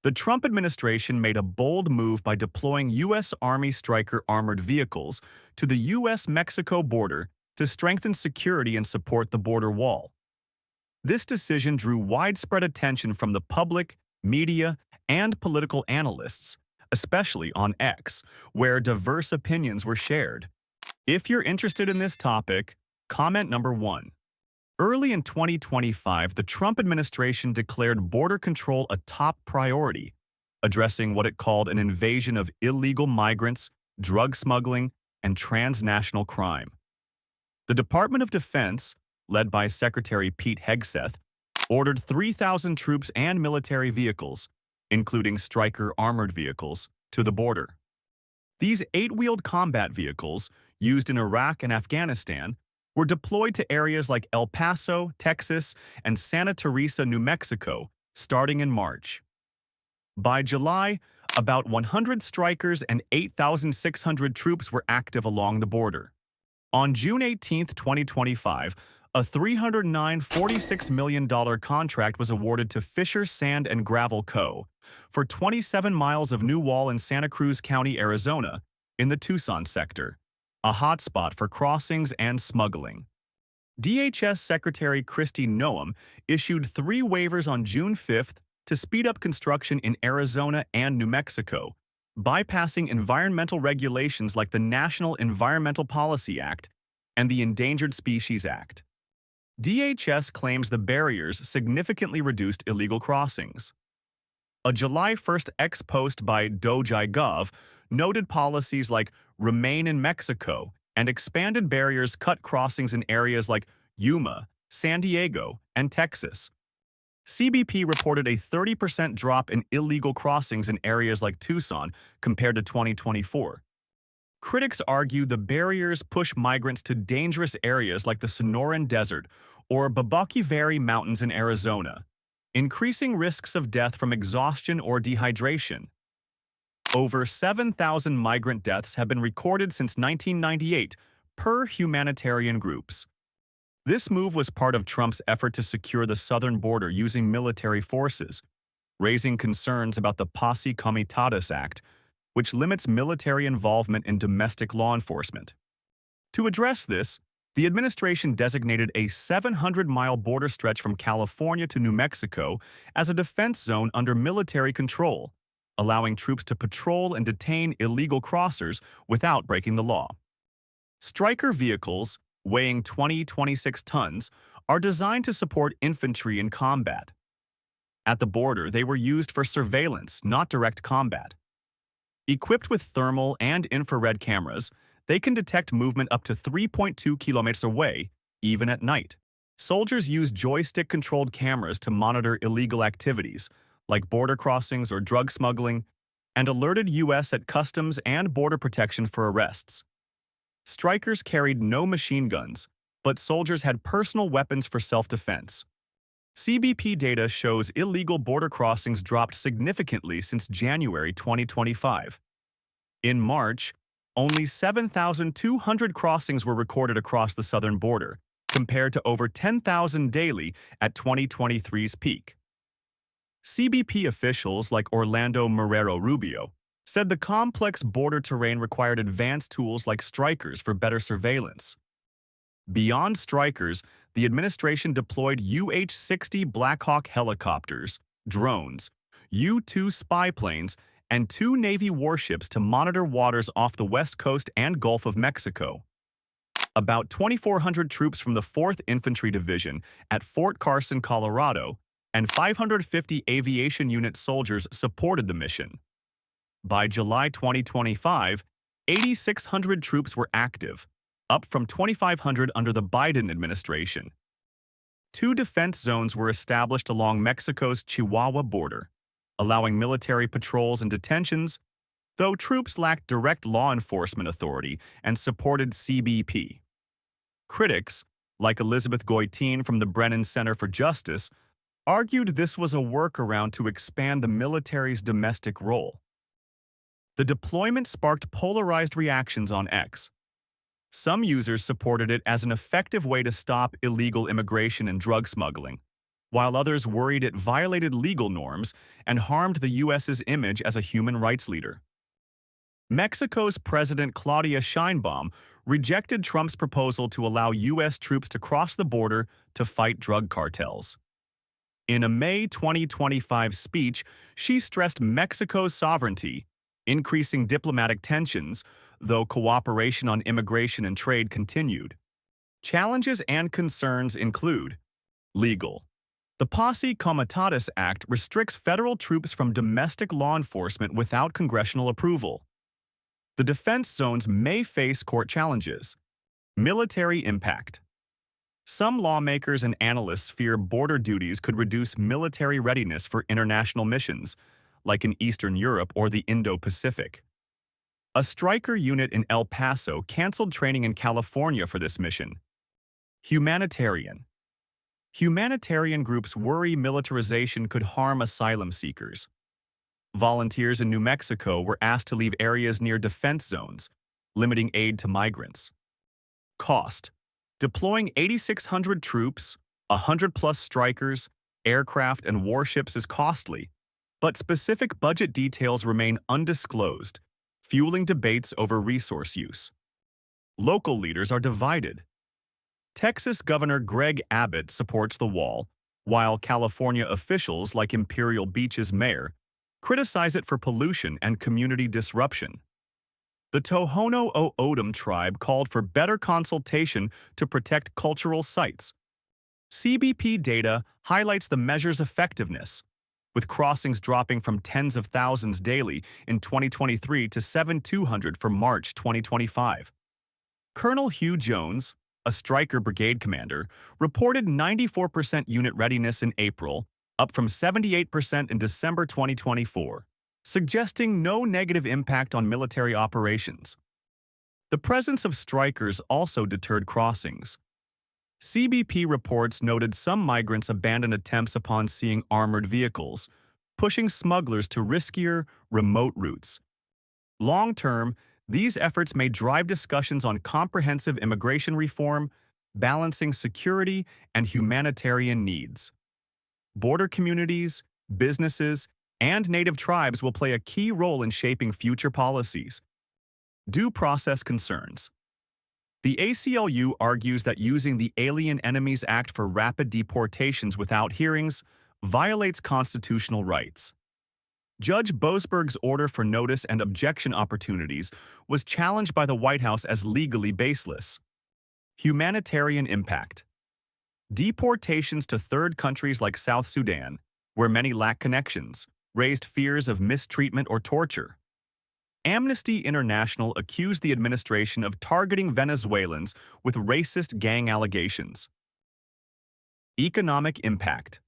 The Trump administration made a bold move by deploying U.S. Army Stryker armored vehicles to the U.S.-Mexico border to strengthen security and support the border wall. This decision drew widespread attention from the public, media, and political analysts, especially on X, where diverse opinions were shared. If you're interested in this topic, comment number 1. Early in 2025, the Trump administration declared border control a top priority, addressing what it called an invasion of illegal migrants, drug smuggling, and transnational crime. The Department of Defense, led by Secretary Pete Hegseth, ordered 3,000 troops and military vehicles, including Stryker armored vehicles, to the border. These 8-wheeled combat vehicles, used in Iraq and Afghanistan, were deployed to areas like El Paso, Texas, and Santa Teresa, New Mexico, starting in March. By July, about 100 Strykers and 8,600 troops were active along the border. On June 18, 2025, a $346 million contract was awarded to Fisher Sand and Gravel Co. for 27 miles of new wall in Santa Cruz County, Arizona, in the Tucson sector, a hotspot for crossings and smuggling. DHS Secretary Kristi Noem issued 3 waivers on June 5th to speed up construction in Arizona and New Mexico, bypassing environmental regulations like the National Environmental Policy Act and the Endangered Species Act. DHS claims the barriers significantly reduced illegal crossings. A July 1st ex post by Doge.gov noted policies like Remain in Mexico and expanded barriers cut crossings in areas like Yuma, San Diego, and Texas. CBP reported a 30% drop in illegal crossings in areas like Tucson compared to 2024. Critics argue the barriers push migrants to dangerous areas like the Sonoran Desert or Babaki Valley Mountains in Arizona, increasing risks of death from exhaustion or dehydration. Over 7,000 migrant deaths have been recorded since 1998, per humanitarian groups. This move was part of Trump's effort to secure the southern border using military forces, raising concerns about the Posse Comitatus Act, which limits military involvement in domestic law enforcement. To address this, the administration designated a 700-mile border stretch from California to New Mexico as a defense zone under military control, allowing troops to patrol and detain illegal crossers without breaking the law. Stryker vehicles, weighing 26 tons, are designed to support infantry in combat. At the border, they were used for surveillance, not direct combat. Equipped with thermal and infrared cameras, they can detect movement up to 3.2 kilometers away, even at night. Soldiers use joystick-controlled cameras to monitor illegal activities, like border crossings or drug smuggling, and alerted U.S. at Customs and Border Protection for arrests. Strykers carried no machine guns, but soldiers had personal weapons for self-defense. CBP data shows illegal border crossings dropped significantly since January 2025. In March, only 7,200 crossings were recorded across the southern border, compared to over 10,000 daily at 2023's peak. CBP officials like Orlando Marrero Rubio said the complex border terrain required advanced tools like Strykers for better surveillance. Beyond Strykers, the administration deployed UH-60 Black Hawk helicopters, drones, U-2 spy planes, and 2 Navy warships to monitor waters off the West Coast and Gulf of Mexico. About 2,400 troops from the 4th Infantry Division at Fort Carson, Colorado, and 550 aviation unit soldiers supported the mission. By July 2025, 8,600 troops were active, up from 2,500 under the Biden administration. 2 defense zones were established along Mexico's Chihuahua border, allowing military patrols and detentions, though troops lacked direct law enforcement authority and supported CBP. Critics, like Elizabeth Goitin from the Brennan Center for Justice, argued this was a workaround to expand the military's domestic role. The deployment sparked polarized reactions on X. Some users supported it as an effective way to stop illegal immigration and drug smuggling, while others worried it violated legal norms and harmed the U.S.'s image as a human rights leader. Mexico's President Claudia Sheinbaum rejected Trump's proposal to allow U.S. troops to cross the border to fight drug cartels. In a May 2025 speech, she stressed Mexico's sovereignty, increasing diplomatic tensions, though cooperation on immigration and trade continued. Challenges and concerns include legal. The Posse Comitatus Act restricts federal troops from domestic law enforcement without congressional approval. The defense zones may face court challenges. Military impact. Some lawmakers and analysts fear border duties could reduce military readiness for international missions, like in Eastern Europe or the Indo-Pacific. A Stryker unit in El Paso canceled training in California for this mission. Humanitarian. Humanitarian groups worry militarization could harm asylum seekers. Volunteers in New Mexico were asked to leave areas near defense zones, limiting aid to migrants. Cost. Deploying 8,600 troops, 100-plus Strykers, aircraft, and warships is costly, but specific budget details remain undisclosed, fueling debates over resource use. Local leaders are divided. Texas Governor Greg Abbott supports the wall, while California officials like Imperial Beach's mayor criticize it for pollution and community disruption. The Tohono O'odham tribe called for better consultation to protect cultural sites. CBP data highlights the measure's effectiveness, with crossings dropping from tens of thousands daily in 2023 to 7,200 for March 2025. Colonel Hugh Jones, a Stryker brigade commander, reported 94% unit readiness in April, up from 78% in December 2024. Suggesting no negative impact on military operations. The presence of Strykers also deterred crossings. CBP reports noted some migrants abandoned attempts upon seeing armored vehicles, pushing smugglers to riskier, remote routes. Long-term, these efforts may drive discussions on comprehensive immigration reform, balancing security and humanitarian needs. Border communities, businesses, and Native tribes will play a key role in shaping future policies. Due process concerns. The ACLU argues that using the Alien Enemies Act for rapid deportations without hearings violates constitutional rights. Judge Boasberg's order for notice and objection opportunities was challenged by the White House as legally baseless. Humanitarian impact. Deportations to third countries like South Sudan, where many lack connections, raised fears of mistreatment or torture. Amnesty International accused the administration of targeting Venezuelans with racist gang allegations. Economic impact.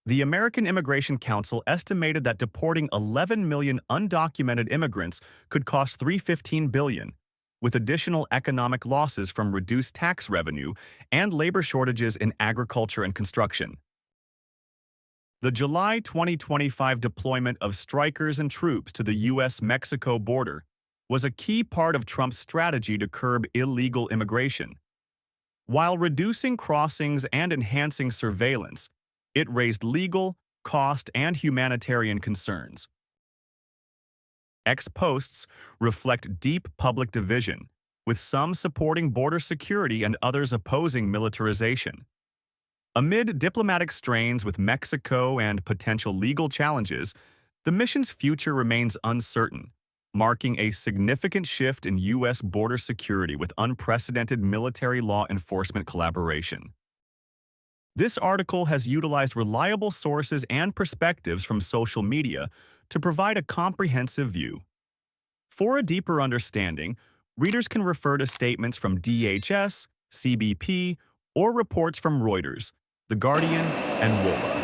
The American Immigration Council estimated that deporting 11 million undocumented immigrants could cost $315 billion, with additional economic losses from reduced tax revenue and labor shortages in agriculture and construction. The July 2025 deployment of Strykers and troops to the U.S.-Mexico border was a key part of Trump's strategy to curb illegal immigration. While reducing crossings and enhancing surveillance, it raised legal, cost, and humanitarian concerns. Ex-posts reflect deep public division, with some supporting border security and others opposing militarization. Amid diplomatic strains with Mexico and potential legal challenges, the mission's future remains uncertain, marking a significant shift in U.S. border security with unprecedented military law enforcement collaboration. This article has utilized reliable sources and perspectives from social media to provide a comprehensive view. For a deeper understanding, readers can refer to statements from DHS, CBP, or reports from Reuters, The Guardian, and WOLA.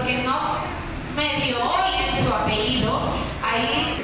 que no medio oyen su apellido, ahí...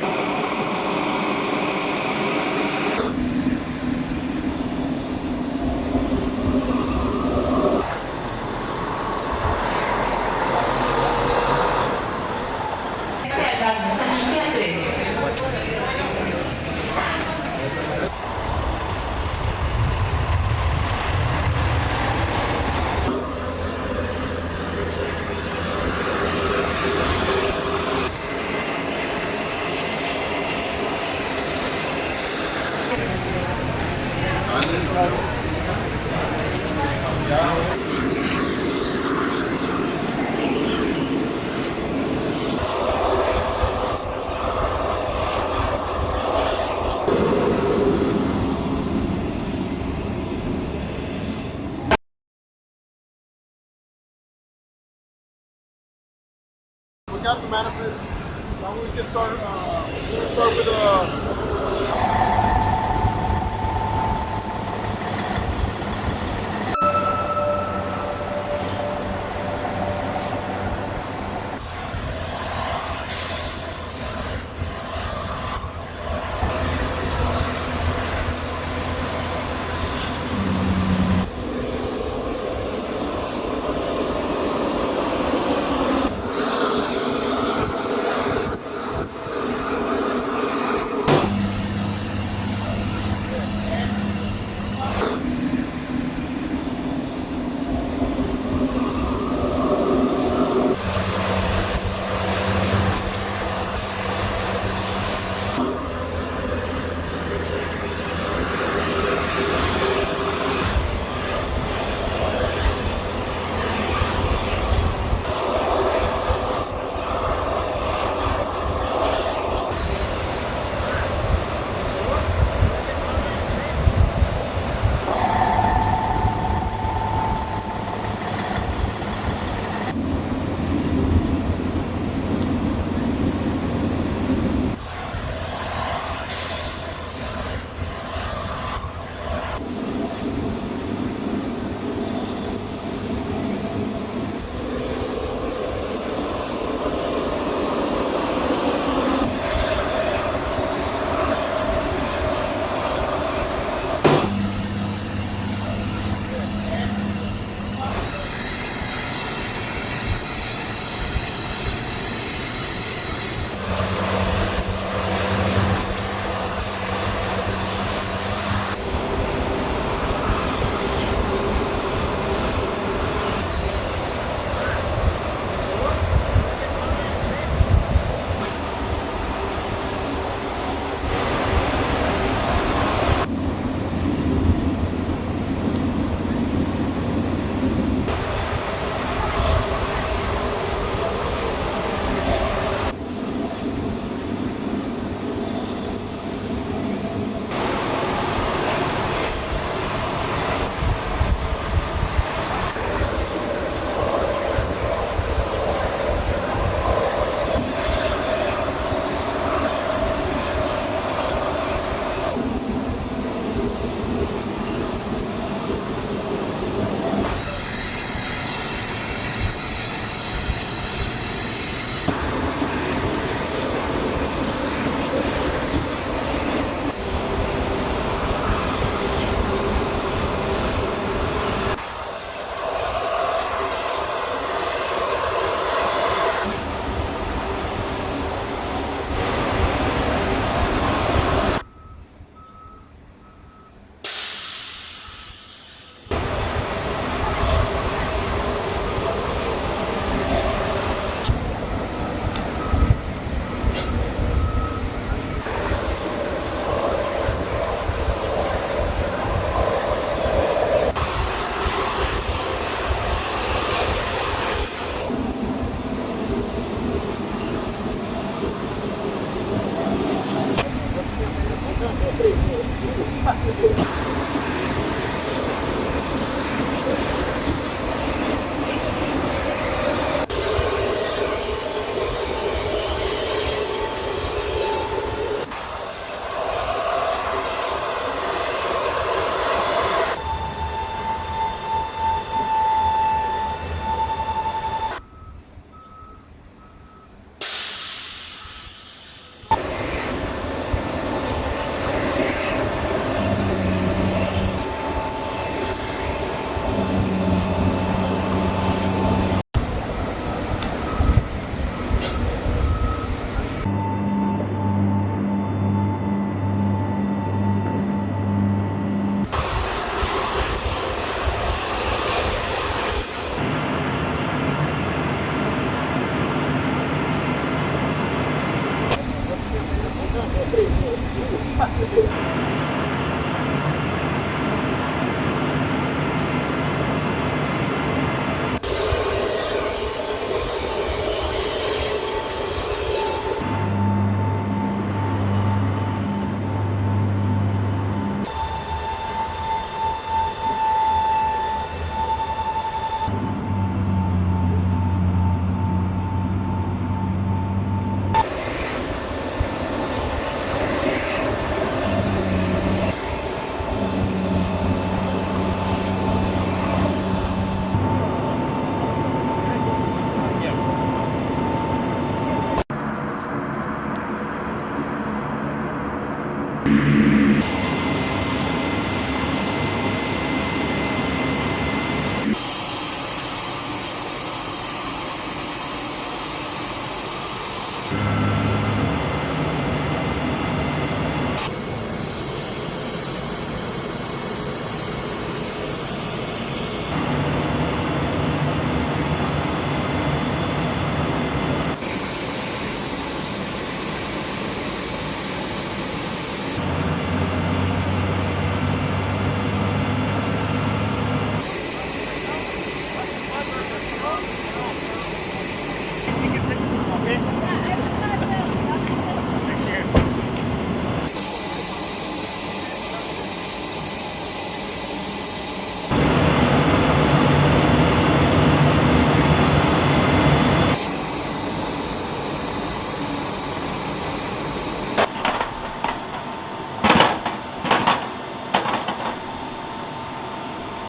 We got the manifest. Now we can start with